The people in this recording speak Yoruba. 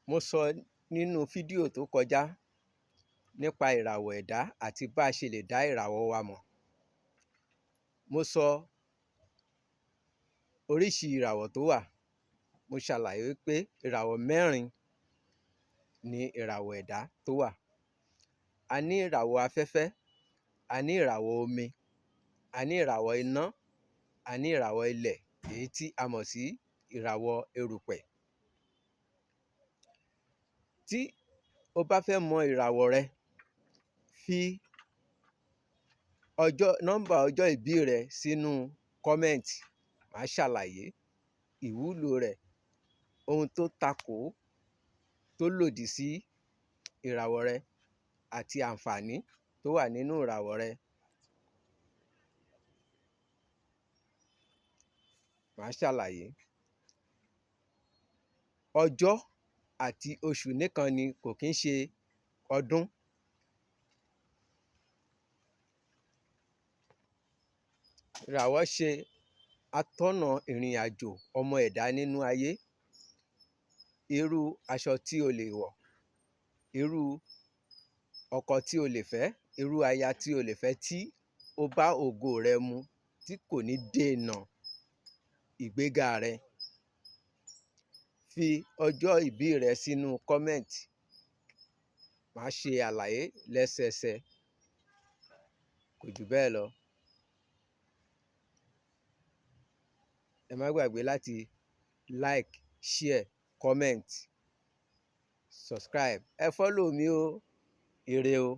Mo sọ nínú fídíò tó kọjá nípa ìràwọ̀ ẹ̀dá àti bá a ṣe lè dá ìràwọ̀ wa mọ̀. Mo sọ oríṣi ìràwọ̀ tó wà. Mo ṣàlàyé wípé ìràwọ̀ mẹ́rin ni ìràwọ̀ ẹ̀dá tó wà. A ní ìràwọ̀ afẹ́fẹ́, a ní ìràwọ̀ omi, a ní ìràwọ̀ iná, a ní ìràwọ̀ ilẹ̀, èyí tí a mọ̀ sí ìràwọ̀ erùpẹ̀. Tí o bá fẹ́ mọ ìràwọ̀ rẹ, fi nọ́mbà ọjọ́ ìbí rẹ sínú kọ́mẹ́ǹtì. Màá ṣàlàyé ìwúlò rẹ̀, ohun tó takò, tó lòdì sí ìràwọ̀ rẹ àti àǹfààní tó wà nínú ìràwọ̀ rẹ. Màá ṣàlàyé. Ọjọ́ àti oṣù nìkan ni kò kí ń ṣe ọdún. Ìràwọ̀ ṣe atọ́nà ìrìn àjò ọmọ ẹ̀dá nínú ayé. Irú aṣọ tí o lè wọ̀, irú ọkọ tí o lè fẹ́, irú aya tí o lè fẹ́ tí ó bá ògo rẹ mu, tí kò ní dènà ìgbéga rẹ. Fi ọjọ́ ìbí rẹ sínú kọ́mẹ́ǹtì. Màá ṣe àlàyé lẹ́sẹẹsẹ. Kò jù bẹ́ẹ̀ lọ. Ẹ má gbàgbé láti like, share, comment, subscribe. Ẹ follow mi o. Ire o.